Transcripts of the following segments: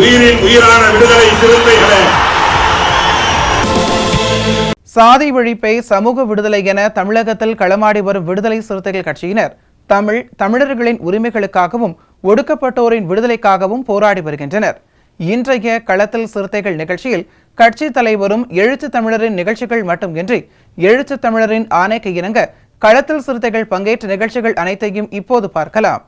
உயிரின் உயிரான விடுதலை சிறுத்தைகளே, சாதி ஒழிப்பை சமூக விடுதலை என தமிழகத்தில் களமாடி வரும் விடுதலை சிறுத்தைகள் கட்சியினர் தமிழர்களின் உரிமைகளுக்காகவும் ஒடுக்கப்பட்டோரின் விடுதலைக்காகவும் போராடி வருகின்றனர். இன்றைய களத்தில் சிறுத்தைகள் நிகழ்ச்சியில் கட்சி தலைவரும் எழுத்து தமிழரின் நிகழ்ச்சிகள் மட்டுமின்றி எழுத்து தமிழரின் ஆணைக்கு இணங்க களத்தில் சிறுத்தைகள் பங்கேற்ற நிகழ்ச்சிகள் அனைத்தையும் இப்போது பார்க்கலாம்.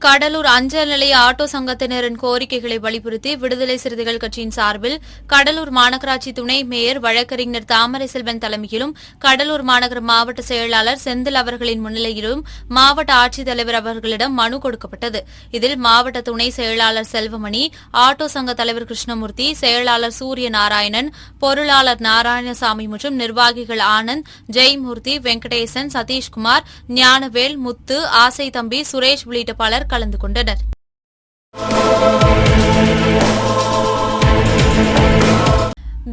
கடலூர் அஞ்சல் நிலைய ஆட்டோ சங்கத்தினரின் கோரிக்கைகளை வலியுறுத்தி விடுதலை சிறுத்தைகள் கட்சியின் சார்பில் கடலூர் மாநகராட்சி துணை மேயர் வழக்கறிஞர் தாமரை செல்வன் தலைமையிலும் கடலூர் மாநகர மாவட்ட செயலாளர் செந்தில் அவர்களின் முன்னிலையிலும் மாவட்ட ஆட்சித்தலைவர் அவர்களிடம் மனு கொடுக்கப்பட்டது. இதில் மாவட்ட துணை செயலாளர் செல்வமணி, ஆட்டோ சங்க தலைவர் கிருஷ்ணமூர்த்தி, செயலாளர் சூரிய நாராயணன், பொருளாளர் நாராயணசாமி மற்றும் நிர்வாகிகள் ஆனந்த், ஜெயமூர்த்தி, வெங்கடேசன், சதீஷ்குமார், ஞானவேல், முத்து, ஆசை தம்பி, சுரேஷ் உள்ளிட்ட பலர் கலந்து கொண்டனர்.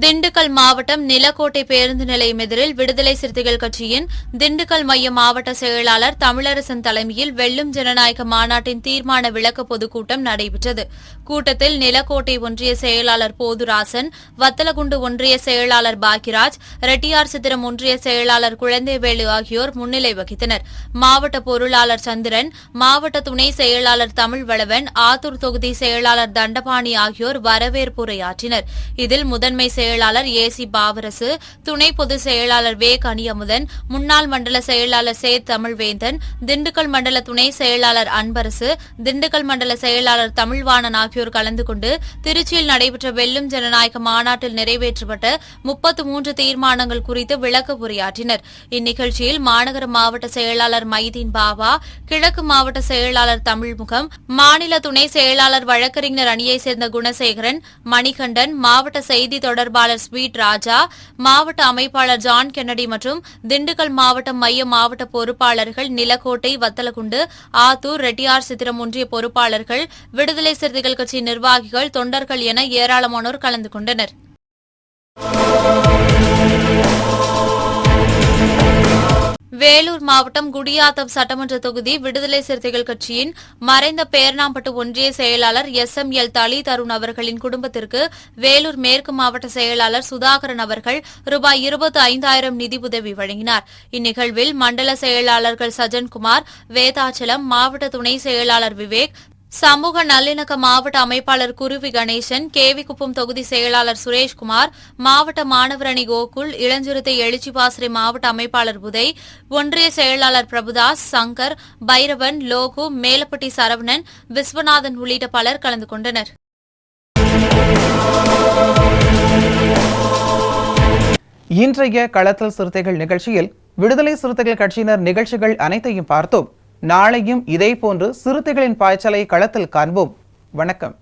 திண்டுக்கல் மாவட்டம் நிலக்கோட்டை பேருந்து நிலையம் எதிரில் விடுதலை சிறுத்தைகள் கட்சியின் திண்டுக்கல் மைய மாவட்ட செயலாளர் தமிழரசன் தலைமையில் வெல்லும் ஜனநாயக மாநாட்டின் தீர்மான விளக்க பொதுக்கூட்டம் நடைபெற்றது. கூட்டத்தில் நிலக்கோட்டை ஒன்றிய செயலாளர் போதுராசன், வத்தலகுண்டு ஒன்றிய செயலாளர் பாக்கியராஜ், ரெட்டியார் சித்திரம் ஒன்றிய செயலாளர் குழந்தைவேலு ஆகியோர் முன்னிலை வகித்தனர். மாவட்ட பொருளாளர் சந்திரன், மாவட்ட துணை செயலாளர் தமிழ்வளவன், ஆத்தூர் தொகுதி செயலாளர் தண்டபாணி ஆகியோர் வரவேற்புரையாற்றினர். இதில் முதன்மை செயலாளர் ஏசி பாவரசு, துணை பொதுச் செயலாளர் வே கனியமுதன், முன்னாள் மண்டல செயலாளர் சே தமிழ்வேந்தன், திண்டுக்கல் மண்டல துணை செயலாளர் அன்பரசு, திண்டுக்கல் மண்டல செயலாளர் தமிழ்வாணன் ஆகியோர் கலந்து கொண்டு திருச்சியில் நடைபெற்ற வெல்லும் ஜனநாயக மாநாட்டில் நிறைவேற்றப்பட்ட 33 தீர்மானங்கள் குறித்து விளக்க உரையாற்றினர். இந்நிகழ்ச்சியில் மாநகர மாவட்ட செயலாளர் மைதீன் பாபா, கிழக்கு மாவட்ட செயலாளர் தமிழ்முகம், மாநில துணை செயலாளர் வழக்கறிஞர் அணியைச் சேர்ந்த குணசேகரன், மணிகண்டன், மாவட்ட செய்தி தொடர்பாளர் ஸ்வீட் ராஜா, மாவட்ட அமைப்பாளர் ஜான் கென்னடி மற்றும் திண்டுக்கல் மாவட்டம் மைய மாவட்ட பொறுப்பாளர்கள், நிலக்கோட்டை, வத்தலகுண்டு, ஆத்தூர், ரெட்டியார் சித்திரம் ஒன்றிய பொறுப்பாளர்கள், விடுதலை சிறுத்தைகள் கட்சி நிர்வாகிகள், தொண்டர்கள் என ஏராளமானோர் கலந்து கொண்டனர். வேலூர் மாவட்டம் குடியாத்தம் சட்டமன்ற தொகுதி விடுதலை சிறுத்தைகள் கட்சியின் மறைந்த பேர்ணாம்பட்டு ஒன்றிய செயலாளர் SML தலி தருண் அவர்களின் குடும்பத்திற்கு வேலூர் மேற்கு மாவட்ட செயலாளர் சுதாகரன் அவர்கள் ரூபாய் 25,000 நிதி உதவி வழங்கினார். இந்நிகழ்வில் மண்டல செயலாளர்கள் சஜன்குமார், வேதாச்சலம், மாவட்ட துணை செயலாளர் விவேக், சமூக நல்லிணக்க மாவட்ட அமைப்பாளர் குருவி கணேசன், கேவிக்குப்பம் தொகுதி செயலாளர் சுரேஷ்குமார், மாவட்ட மாணவர் அணி கோகுல், இளஞ்சிறுத்தை எழுச்சி பாசறை மாவட்ட அமைப்பாளர் உதய், ஒன்றிய செயலாளர் பிரபுதாஸ், சங்கர், பைரவன், லோகு, மேலப்பட்டி சரவணன், விஸ்வநாதன் உள்ளிட்ட பலர் கலந்து கொண்டனர். இன்றைய களத்தில் சிறுத்தைகள் நிகழ்ச்சியில் விடுதலை சிறுத்தைகள் கட்சியினர் நிகழ்ச்சிகள் அனைத்தையும் பார்த்தோம். நாளையும் இதேபோன்று சிறுத்தைகளின் பாய்ச்சலை களத்தில் காண்போம். வணக்கம்.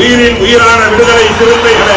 உயிரின் உயிரான விடுதலை சிறுத்தைகளே,